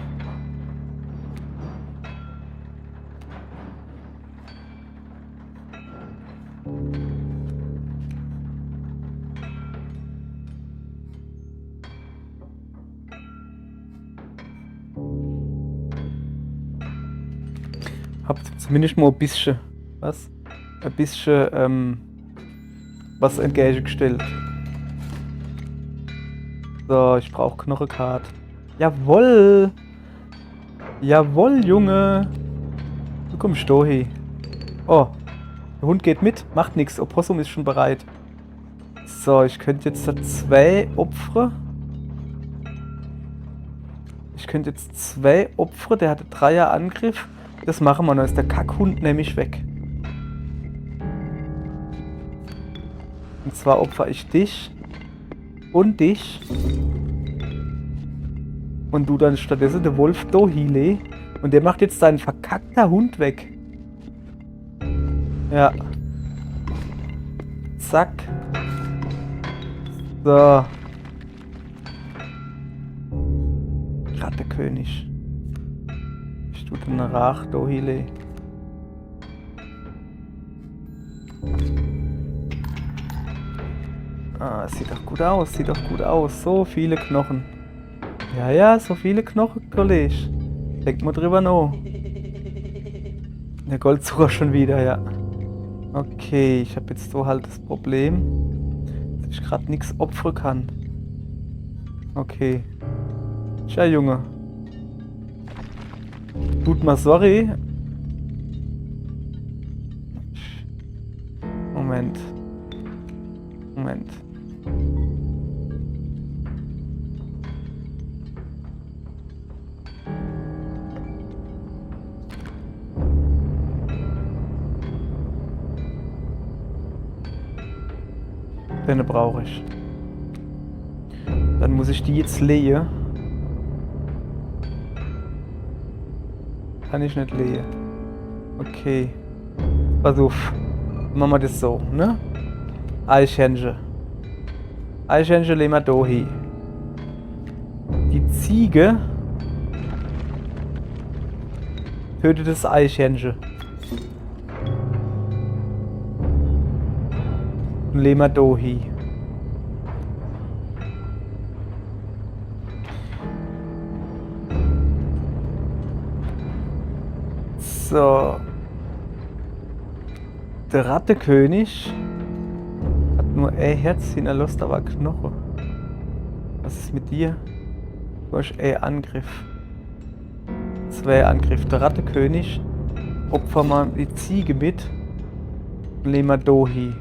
Hab zumindest mal ein bisschen was? Ein bisschen was entgegengestellt. So, ich brauche Knochenkarte. Jawoll! Jawoll, Junge! Du kommst da hin. Oh, der Hund geht mit, macht nichts. Opossum ist schon bereit. So, ich könnte jetzt da 2 Opfer. Der hatte 3er Angriff. Das machen wir, dann ist der Kackhund nämlich weg. Und zwar opfer ich dich und dich. Und du dann stattdessen der Wolf Dohile. Und der macht jetzt seinen verkackter Hund weg. Ja. Zack. So. Rattekönig. Ich tue den Rach Dohile. Ah, sieht doch gut aus, sieht doch gut aus. So viele Knochen. Ja, ja, so viele Knochen, Kollege. Denk mal drüber nach. Der Goldsucher schon wieder, ja. Okay, ich habe jetzt so halt das Problem, dass ich gerade nichts opfern kann. Okay. Tja, Junge. Tut mal sorry. Moment. Den brauche ich. Dann muss ich die jetzt lehen. Kann ich nicht lehen. Okay. Pass auf. Machen wir das so, ne? Eichhörnchen. Eichhörnchen legen wir da hin. Die Ziege tötet das Eichhörnchen. Und legen wir da hin. So. Der Rattekönig hat nur ein Herz hinterlässt, aber Knochen. Was ist mit dir? Du hast ein Angriff. 2 Angriff. Der Rattekönig Opfer mal die Ziege mit. Nehmen wir da hin.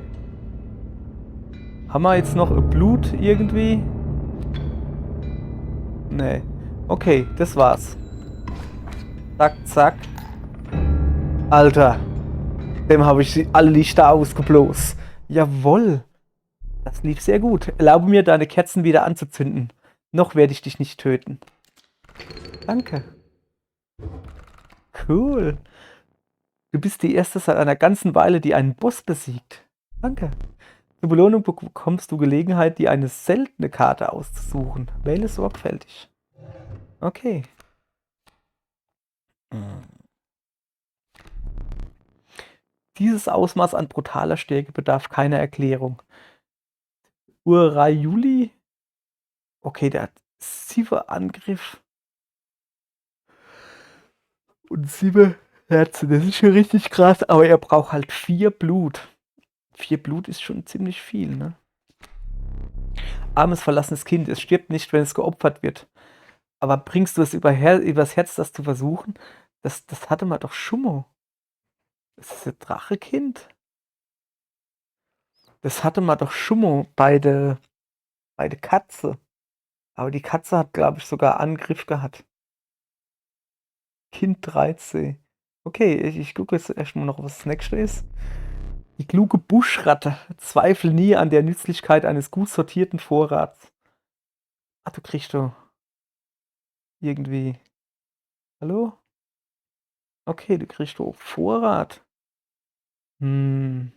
Haben wir jetzt noch Blut irgendwie? Nee. Okay, das war's. Zack, zack. Alter. Dem habe ich alle Lichter ausgeblosen. Jawohl. Das lief sehr gut. Erlaube mir, deine Kerzen wieder anzuzünden. Noch werde ich dich nicht töten. Danke. Cool. Du bist die Erste seit einer ganzen Weile, die einen Boss besiegt. Danke. Zur Belohnung bekommst du Gelegenheit, dir eine seltene Karte auszusuchen. Wähle sorgfältig. Okay. Dieses Ausmaß an brutaler Stärke bedarf keiner Erklärung. Urayuli? Okay, der hat 7 Angriff und 7 Herzen. Das ist schon richtig krass, aber er braucht halt 4 Blut. 4 Blut ist schon ziemlich viel, ne? Armes, verlassenes Kind, es stirbt nicht, wenn es geopfert wird. Aber bringst du es übers Herz, das zu versuchen? Das hatte man doch schon mal. Ist das ein Drachekind? Das hatte man doch schon mal bei der Katze. Aber die Katze hat, glaube ich, sogar Angriff gehabt. Kind 13. Okay, ich gucke jetzt erstmal noch, was das nächste ist. Die kluge Buschratte. Zweifel nie an der Nützlichkeit eines gut sortierten Vorrats. Ach, du kriegst doch irgendwie. Hallo? Okay, du kriegst doch Vorrat. Hm.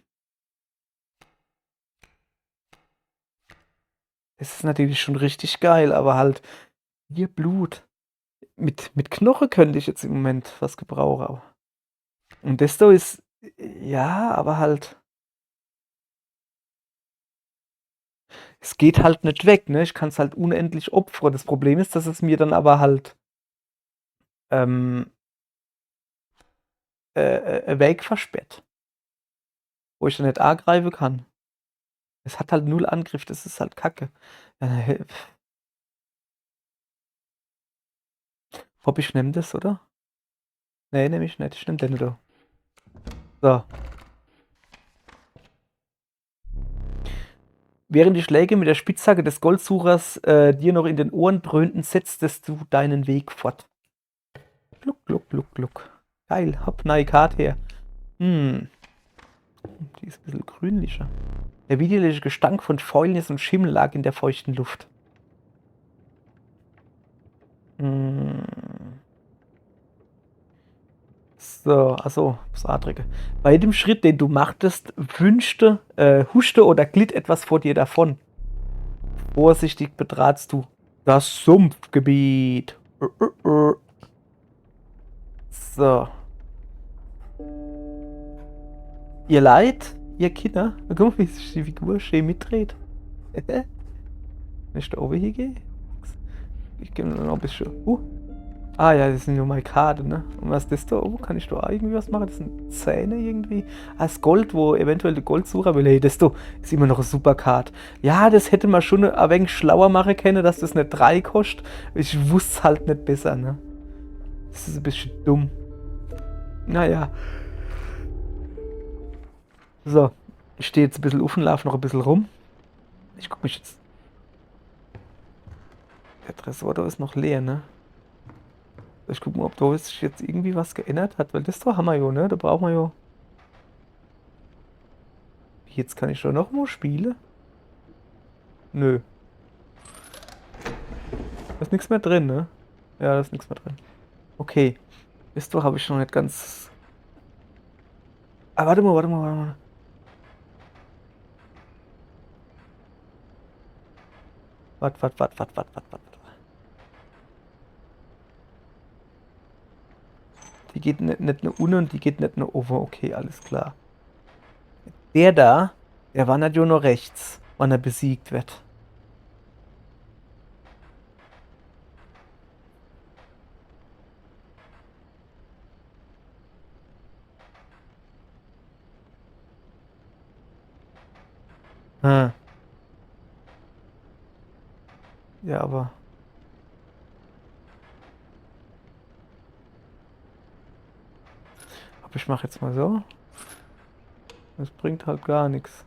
Das ist natürlich schon richtig geil, aber halt hier Blut. Mit Knoche könnte ich jetzt im Moment was gebrauchen. Und das da ist, ja, aber halt, es geht halt nicht weg, ne? Ich kann es halt unendlich opfern. Das Problem ist, dass es mir dann aber halt ähm, Weg versperrt, wo ich dann nicht angreifen kann. Es hat halt null Angriff, das ist halt Kacke. Äh, Hopp, ich nehm das, oder? Nee, nehm ich nicht. Ich nehm den da. So. Während die Schläge mit der Spitzhacke des Goldsuchers dir noch in den Ohren dröhnten, setztest du deinen Weg fort. Gluck, gluck, gluck, gluck. Geil, hopp, neue Karte her. Hm, die ist ein bisschen grünlicher. Der widerliche Gestank von Fäulnis und Schimmel lag in der feuchten Luft. Hm. So, achso, das Adrige. Bei jedem Schritt, den du machtest, huschte oder glitt etwas vor dir davon. Vorsichtig betratst du das Sumpfgebiet. So. Ihr Leid, ihr Kinder. Guck mal, wie sich die Figur schön mitdreht. Wenn ich da oben hier gehe. Ich gehe noch ein bisschen. Ah ja, das sind nur meine Karten, ne? Und was ist das da? Oh, kann ich da irgendwie was machen? Das sind Zähne irgendwie. Ah, das Gold, wo eventuell der Goldsucher will. Hey, das da ist immer noch eine super Card. Ja, das hätte man schon ein wenig schlauer machen können, dass das nicht 3 kostet. Ich wusste es halt nicht besser, ne? Das ist ein bisschen dumm. Naja. So. Ich stehe jetzt ein bisschen auf und laufe noch ein bisschen rum. Ich gucke mich jetzt. Der Tresor da ist noch leer, ne? Ich gucke mal, ob da sich jetzt irgendwie was geändert hat, weil das da haben wir ja, ne? Da brauchen wir ja. Jetzt kann ich doch noch mal spielen. Nö. Da ist nichts mehr drin, ne? Ja, da ist nichts mehr drin. Okay. Das da habe ich noch nicht ganz. Ah, warte mal, warte mal, warte mal. Warte. Die geht nicht nur unten und die geht nicht nur over. Okay, alles klar. Der da, der wandert ja nur rechts, wann er besiegt wird. Hm. Ja, aber. Ich mache jetzt mal so. Das bringt halt gar nichts.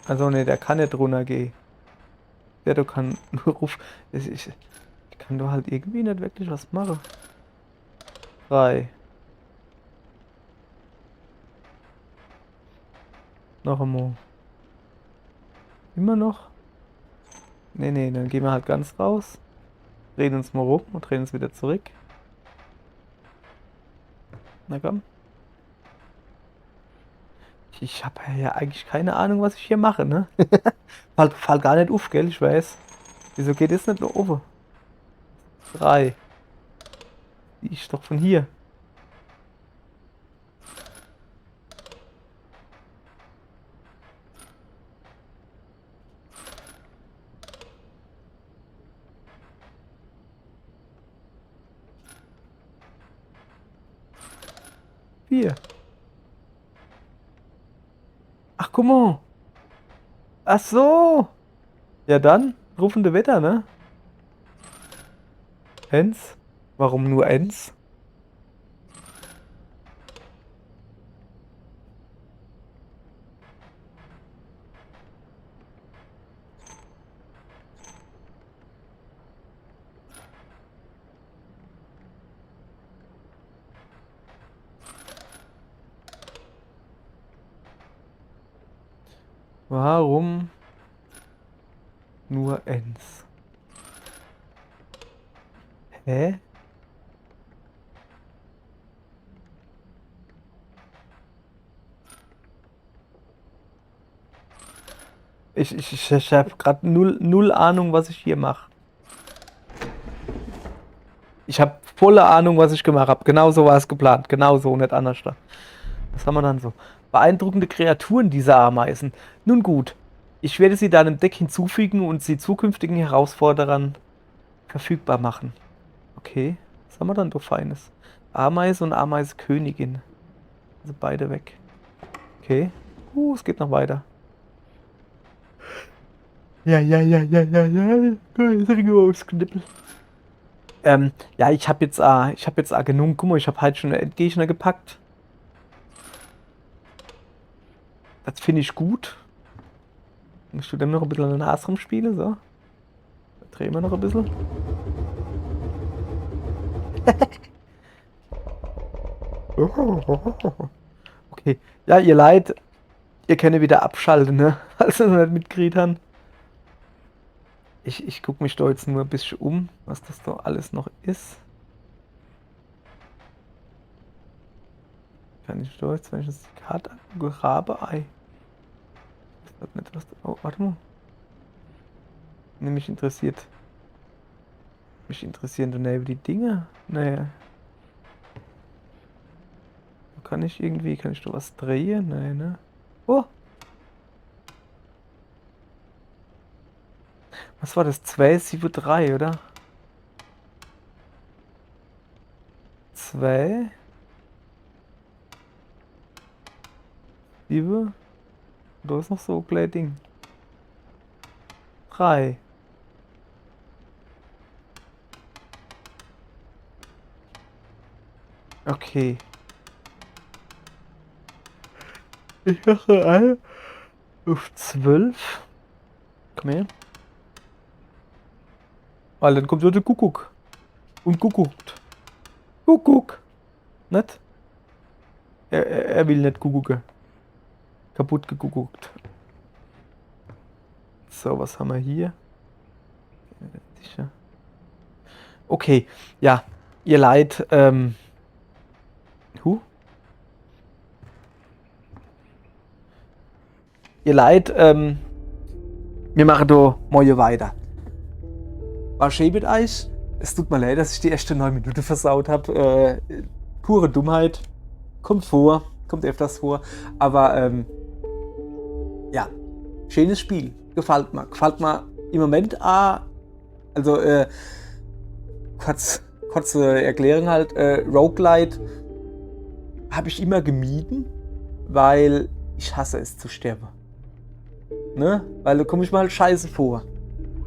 Also ne, der kann nicht runtergehen. Der kann nur ruf. Ich kann doch halt irgendwie nicht wirklich was machen. 3. Noch einmal. Immer noch? Nee, dann gehen wir halt ganz raus. Drehen uns mal rum und drehen uns wieder zurück. Na komm. Ich habe ja eigentlich keine Ahnung, was ich hier mache, ne? Fall gar nicht auf, gell? Ich weiß. Wieso geht es nicht nur oben? 3. Die ist doch von hier. Hier. Ach, guck mal. Ach so. Ja dann, rufende Wetter, ne? Ens? Warum nur Ens? Warum nur Ens? Hä? Ich habe gerade null Ahnung, was ich hier mache. Ich habe volle Ahnung, was ich gemacht habe. Genau so war es geplant. Genau so, nicht anders. Was haben wir dann so? Beeindruckende Kreaturen, diese Ameisen. Nun gut, ich werde sie deinem Deck hinzufügen und sie zukünftigen Herausforderern verfügbar machen. Okay, was haben wir dann doch Feines? Ameise und Ameisekönigin. Also beide weg. Okay. Es geht noch weiter. Ja. Ist aufs Knippel. Ja, ich habe jetzt genug. Guck mal, ich habe halt schon eine Endgegner gepackt. Das finde ich gut. Ich tue dem noch ein bisschen an der Nase rumspielen, so. Da drehen wir noch ein bisschen. Okay. Ja, ihr Leid, ihr könnt wieder abschalten, ne? Also nicht mitgekriegt haben. Ich gucke mich da jetzt nur ein bisschen um, was das da alles noch ist. Kann ich da jetzt, wenn ich das die Karte angucke, Rabe-Ei. Nicht, was da, oh, warte mal. Ne, mich interessieren daneben die Dinge. Naja. Kann ich da was drehen? Nein, ne? Oh! Was war das? 273, oder? 2 7. Da ist noch so ein kleines Ding. 3. Okay. Ich mache ein auf 12. Komm her. Weil dann kommt wieder der Kuckuck. Und guckt. Kuckuck. Nicht? Er will nicht gucken. Kaputt geguckt. So, was haben wir hier? Sicher. Okay, ja. Ihr Leid, Ihr Leid, wir machen da morgen weiter. War schön mit euch. Es tut mir leid, dass ich die erste 9 Minuten versaut habe. Pure Dummheit. Kommt öfters vor. Aber ja, schönes Spiel. Gefällt mir im Moment also kurze Erklärung halt. Roguelite habe ich immer gemieden, weil ich hasse es zu sterben. Ne? Weil da komme ich mir halt scheiße vor.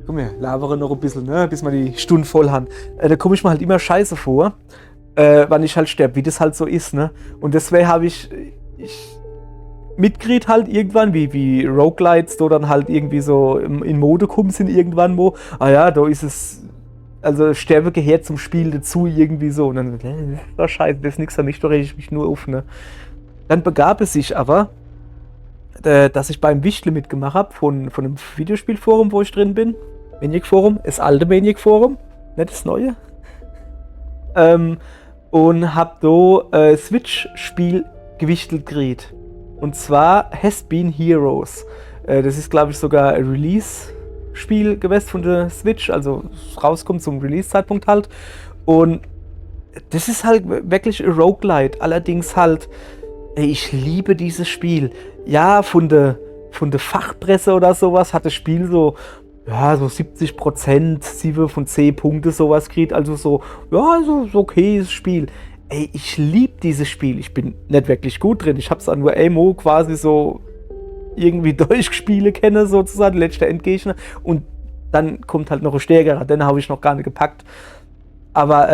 Komm her, labere noch ein bisschen, ne, bis wir die Stunde voll haben. Da komme ich mir halt immer scheiße vor, wann ich halt sterbe, wie das halt so ist, ne. Und deswegen habe ich mitgekriegt halt irgendwann, wie Roguelites da dann halt irgendwie so in Mode kommen sind irgendwann wo. Ah ja, da ist es, also Sterbe gehört zum Spiel dazu irgendwie so. Und dann, das ist doch scheiße, das ist nichts für mich, da rege ich mich nur auf, ne. Dann begab es sich aber, dass ich beim Wichtle mitgemacht habe von einem Videospielforum, wo ich drin bin. Maniac Forum, das alte Maniac Forum, nicht das neue. Und hab da Switch-Spiel gewichtelt gekriegt. Und zwar Has Been Heroes. Das ist, glaube ich, sogar ein Release-Spiel gewesen von der Switch, also rauskommt zum Release-Zeitpunkt halt. Und das ist halt wirklich ein Roguelite, allerdings halt, ey, ich liebe dieses Spiel. Ja, von der Fachpresse oder sowas hat das Spiel so, ja, so 70%, 7 von 10 Punkte sowas kriegt, also so, ja, so okayes Spiel. Ey, ich liebe dieses Spiel. Ich bin nicht wirklich gut drin. Ich hab's an nur einmal quasi so irgendwie durchgespielt kenne, sozusagen, letzter Endgegner. Und dann kommt halt noch ein stärkerer, den habe ich noch gar nicht gepackt. Aber,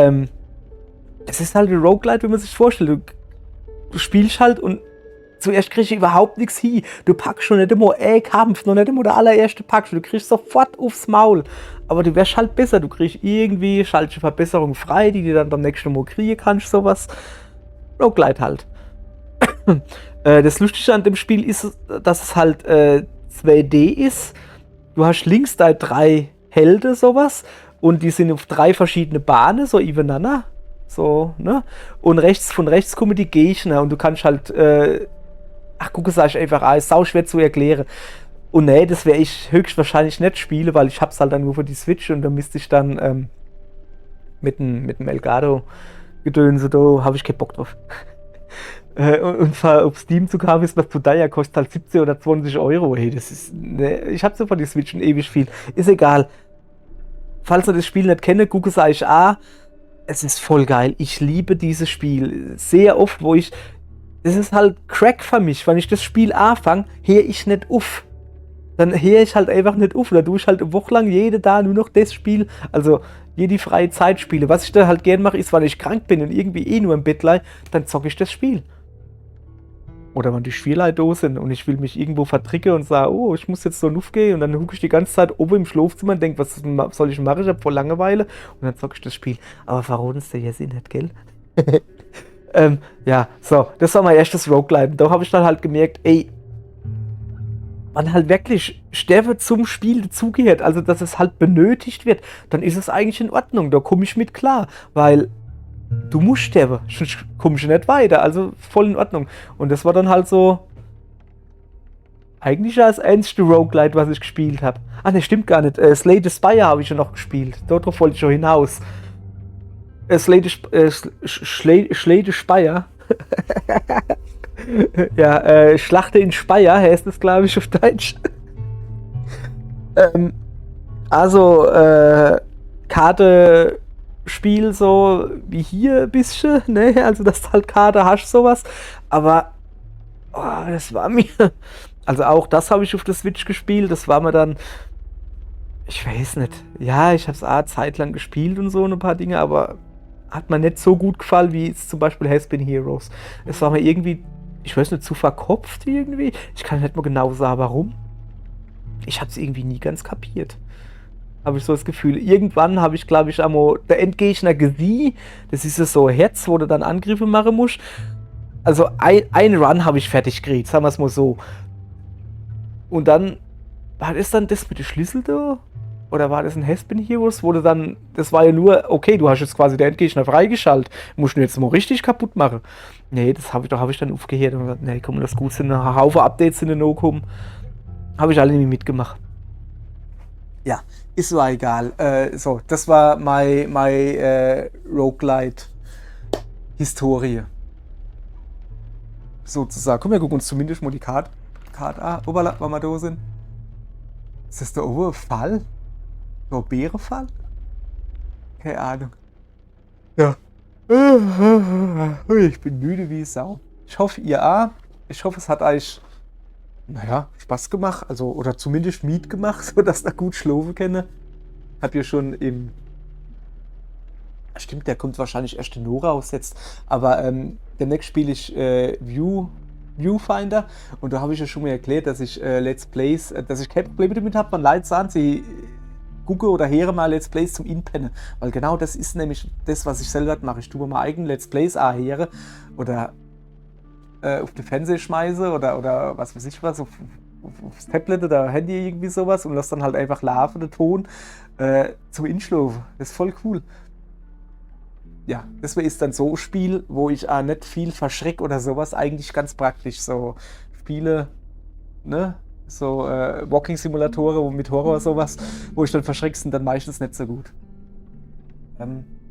es ist halt ein Roguelite, wenn man sich vorstellt. Du spielst halt und zuerst kriegst du überhaupt nichts hin. Du packst schon nicht immer Kampf, noch nicht immer der allererste packst. Du kriegst sofort aufs Maul. Aber du wärst halt besser. Du kriegst irgendwie schaltische Verbesserungen frei, die du dann beim nächsten Mal kriegen kannst, sowas. Roguelite halt. Das Lustige an dem Spiel ist, dass es halt 2D ist. Du hast links da 3 Helden, sowas. Und die sind auf 3 verschiedene Bahnen, so übereinander. So, ne? Und von rechts kommen die Gegner und du kannst halt, ach guck, sag ich einfach, ist sauschwer zu erklären. Und nee, das werde ich höchstwahrscheinlich nicht spielen, weil ich hab's halt dann nur für die Switch und da müsste ich dann mit dem Elgato gedönse, da habe ich keinen Bock drauf. Und zwar auf Steam zu kaufen ist das zu teuer, kostet halt 17 oder 20 Euro. Hey, das ist, ne, ich hab's ja von die Switch schon ewig viel. Ist egal. Falls ihr das Spiel nicht kennt, gucke sag ich, es ist voll geil. Ich liebe dieses Spiel. Sehr oft, das ist halt Crack für mich. Wenn ich das Spiel anfange, höre ich nicht auf. Dann höre ich halt einfach nicht auf. Oder tue ich halt eine Woche lang jede Tag nur noch das Spiel. Also jede freie Zeit spiele. Was ich da halt gern mache, ist, wenn ich krank bin und irgendwie nur im Bett lie, dann zocke ich das Spiel. Oder wenn die Spiele da sind und ich will mich irgendwo vertricken und sage, oh, ich muss jetzt so aufgehen und dann hucke ich die ganze Zeit oben im Schlafzimmer und denke, was soll ich machen? Ich habe voll Langeweile und dann zocke ich das Spiel. Aber verraten ist der jetzt nicht, gell? Ja, so, das war mein erstes Roguelite. Da habe ich dann halt gemerkt, ey, man halt wirklich Sterbe zum Spiel dazugehört, also dass es halt benötigt wird, dann ist es eigentlich in Ordnung, da komme ich mit klar, weil du musst sterben, sonst kommst du nicht weiter, also voll in Ordnung. Und das war dann halt so eigentlich das einzige Roguelite, was ich gespielt habe. Ah, ne, stimmt gar nicht. Slay the Spire habe ich ja noch gespielt. Darauf wollte ich schon hinaus. Slay the Spire. Ja, Schlachte in Speyer heißt es, glaube ich, auf Deutsch. Also, Karte Spiel so wie hier ein bisschen, ne? Also, dass du halt Karte hast, sowas. Aber, das war mir. Also, auch das habe ich auf der Switch gespielt. Das war mir dann. Ich weiß nicht. Ja, ich habe es eine Zeit lang gespielt und so ein paar Dinge, aber hat mir nicht so gut gefallen wie zum Beispiel Has Been Heroes. Es war mir irgendwie, ich weiß nicht, zu verkopft irgendwie. Ich kann nicht mal genau sagen, warum. Ich habe es irgendwie nie ganz kapiert. Habe ich so das Gefühl. Irgendwann habe ich, glaube ich, einmal der Endgegner gesehen. Das ist ja so ein Herz, wo du dann Angriffe machen musst. Also ein Run habe ich fertig gekriegt, sagen wir es mal so. Und dann, war das dann das mit dem Schlüssel da? Oder war das ein Has Been Heroes, wo du dann, das war ja nur, okay, du hast jetzt quasi den Endgegner freigeschaltet, musst du jetzt mal richtig kaputt machen. Nee, das habe ich dann aufgehört und gesagt, nee, komm, das gut sind, ein Haufen Updates sind noch gekommen. Habe ich alle nicht mitgemacht. Ja, ist so egal. So, das war meine Roguelite-Historie. Sozusagen. Komm, wir gucken uns zumindest mal die Karte an, wenn wir da sind. Ist das da oben ein Fall? So ein Bärenfall? Keine Ahnung. Ja. Ich bin müde wie Sau. Ich hoffe, ihr auch. Ich hoffe, es hat euch naja, Spaß gemacht, also, oder zumindest Miet gemacht, sodass da gut schlafen können. Hab ja schon im, stimmt, der kommt wahrscheinlich erst in Nora raus jetzt, aber demnächst spiele ich Viewfinder und da habe ich ja schon mal erklärt, dass ich Let's Plays, dass ich kein Problem damit habe, wenn Leute sagen, sie gucke oder höre mal Let's Plays zum Inpennen, weil genau das ist nämlich das, was ich selber mache. Ich tue mir mal eigene Let's Plays höre oder auf den Fernseher schmeiße oder was weiß ich was, aufs Tablet oder Handy irgendwie sowas und lasse dann halt einfach laufen, den Ton zum Inschlafen. Das ist voll cool. Ja, das ist dann so ein Spiel, wo ich nicht viel verschreck oder sowas, eigentlich ganz praktisch. So Spiele, ne? So Walking-Simulatoren mit Horror oder sowas, wo ich dann verschrecke, sind dann meistens nicht so gut.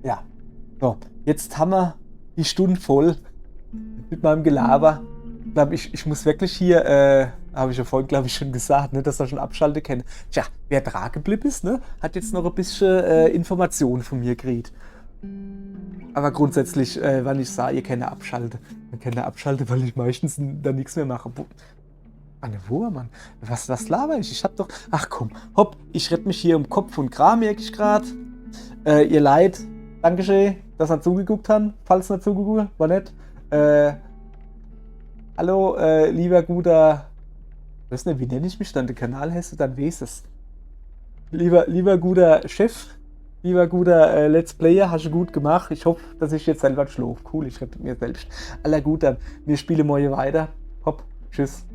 Ja. So, jetzt haben wir die Stunde voll mit meinem Gelaber. Ich glaube, ich muss wirklich hier, habe ich ja vorhin, glaube ich, schon gesagt, ne, dass er schon abschalten kann. Tja, wer dran geblieben ist, ne, hat jetzt noch ein bisschen Informationen von mir gekriegt. Aber grundsätzlich, wenn ich sage, ihr könnt abschalten, dann könnt ihr abschalten, weil ich meistens dann nichts mehr mache. Wo, Mann? Was laber ich? Ich hab doch. Ach komm, hopp, ich rette mich hier um Kopf und Kram, merke ich gerade. Ihr Leid, Dankeschön, dass ihr zugeguckt habt. Falls ihr zugeguckt habt, war nett. Hallo, lieber guter. Ich weiß nicht, wie nenne ich mich dann? Der Kanal heißt, dann weiß es. Lieber guter Chef, lieber guter Let's Player, hast du gut gemacht. Ich hoffe, dass ich jetzt selber schlafe. Cool, ich rette mir selbst. Aller gut, dann wir spielen morgen weiter. Hopp, tschüss.